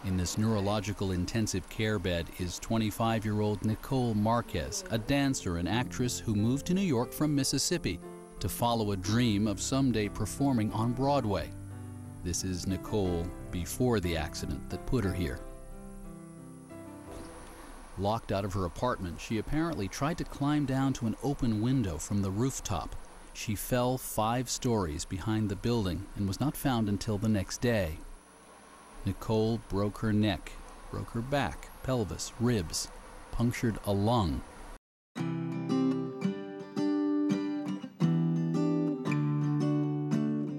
In this neurological intensive care bed is 25-year-old Nicole Marquez, a dancer and actress who moved to New York from Mississippi to follow a dream of someday performing on Broadway. This is Nicole before the accident that put her here. Locked out of her apartment, she apparently tried to climb down to an open window from the rooftop. She fell 5 stories behind the building and was not found until the next day. Nicole broke her neck, broke her back, pelvis, ribs, punctured a lung.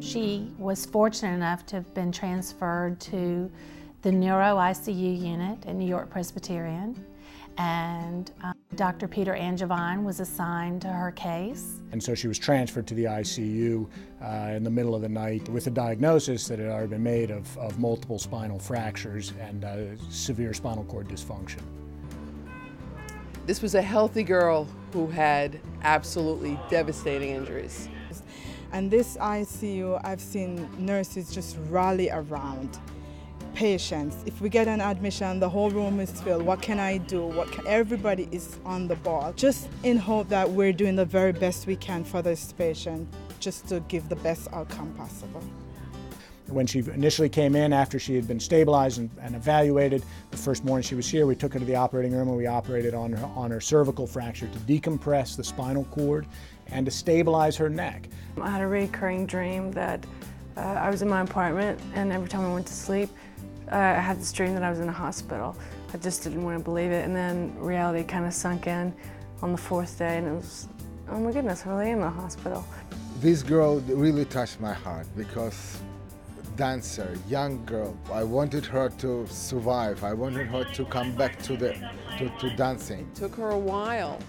She was fortunate enough to have been transferred to the Neuro ICU unit at New-York-Presbyterian, and Dr. Peter Angevine was assigned to her case. And so she was transferred to the ICU in the middle of the night with a diagnosis that had already been made of multiple spinal fractures and severe spinal cord dysfunction. This was a healthy girl who had absolutely devastating injuries. And this ICU, I've seen nurses just rally around patients. If we get an admission, the whole room is filled. What can I do? Everybody is on the ball, just in hope that we're doing the very best we can for this patient, just to give the best outcome possible. When she initially came in, after she had been stabilized and evaluated, the first morning she was here, we took her to the operating room and we operated on her cervical fracture to decompress the spinal cord and to stabilize her neck. I had a recurring dream that I was in my apartment, and every time I went to sleep, I had this dream that I was in a hospital. I just didn't want to believe it, and then reality kind of sunk in on the 4th day, and it was, oh my goodness, I really am in a hospital. This girl really touched my heart because dancer, young girl, I wanted her to survive. I wanted her to come back to dancing. It took her a while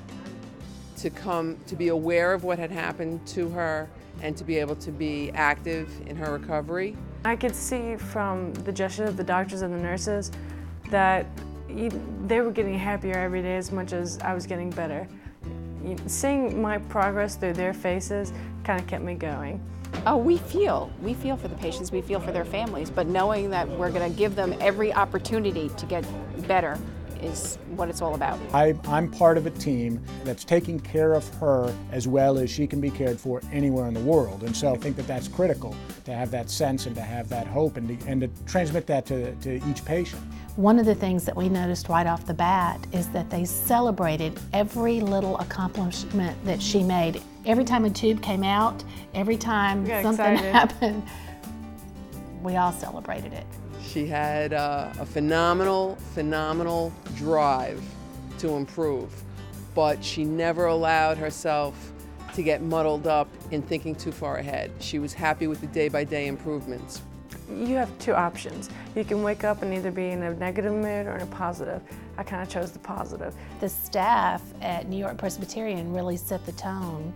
to be aware of what had happened to her and to be able to be active in her recovery. I could see from the gestures of the doctors and the nurses that they were getting happier every day as much as I was getting better. Seeing my progress through their faces kind of kept me going. Oh, we feel for the patients, we feel for their families, but knowing that we're going to give them every opportunity to get better is what it's all about. I'm part of a team that's taking care of her as well as she can be cared for anywhere in the world. And so I think that that's critical, to have that sense and to have that hope and to transmit that to each patient. One of the things that we noticed right off the bat is that they celebrated every little accomplishment that she made. Every time a tube came out, every time something happened, we all celebrated it. She had a phenomenal drive to improve, but she never allowed herself to get muddled up in thinking too far ahead. She was happy with the day-by-day improvements. You have 2 options. You can wake up and either be in a negative mood or in a positive. I kind of chose the positive. The staff at New-York-Presbyterian really set the tone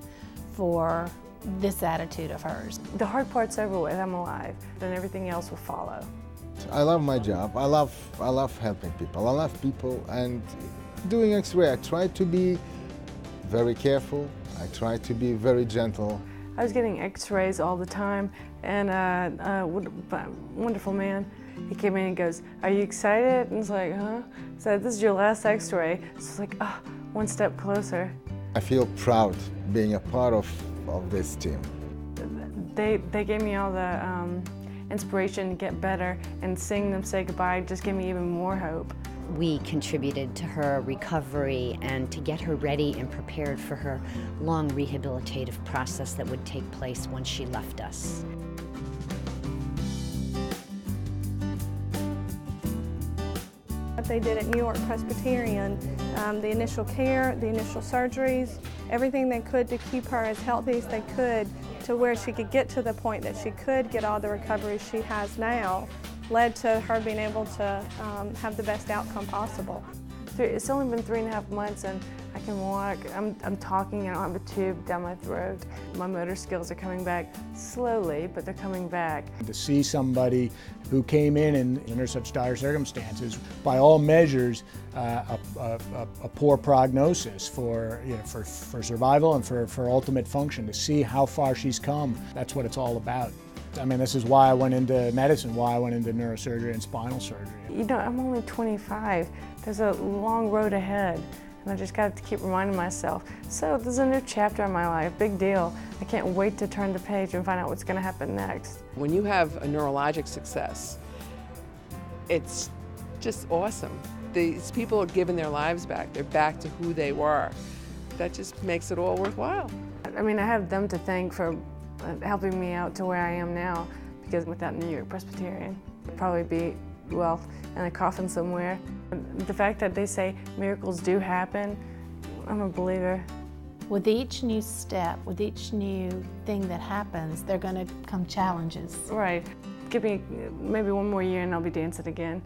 for this attitude of hers. The hard part's over with, I'm alive, then everything else will follow. I love my job. I love helping people. I love people and doing X-ray. I try to be very careful. I try to be very gentle. I was getting X-rays all the time, and a wonderful man, he came in and goes, "Are you excited?" And it's like, huh? He said, "This is your last X-ray." So it's like, oh, one step closer. I feel proud being a part of this team. They gave me all the inspiration to get better, and seeing them say goodbye just gave me even more hope. We contributed to her recovery and to get her ready and prepared for her long rehabilitative process that would take place once she left us. What they did at New-York-Presbyterian, the initial care, the initial surgeries, everything they could to keep her as healthy as they could to where she could get to the point that she could get all the recovery she has now, led to her being able to have the best outcome possible. It's only been 3.5 months and I can walk, I'm talking, I don't have a tube down my throat. My motor skills are coming back slowly, but they're coming back. To see somebody who came in under such dire circumstances, by all measures, a poor prognosis for survival and for ultimate function, to see how far she's come, that's what it's all about. I mean, this is why I went into medicine, why I went into neurosurgery and spinal surgery. You know, I'm only 25. There's a long road ahead, and I just got to keep reminding myself. So there's a new chapter in my life, big deal. I can't wait to turn the page and find out what's going to happen next. When you have a neurologic success, it's just awesome. These people are giving their lives back. They're back to who they were. That just makes it all worthwhile. I mean, I have them to thank for helping me out to where I am now, because without New York-Presbyterian, I'd probably be, well, in a coffin somewhere. The fact that they say miracles do happen, I'm a believer. With each new step, with each new thing that happens, there are going to come challenges. Right. Give me maybe one more year and I'll be dancing again.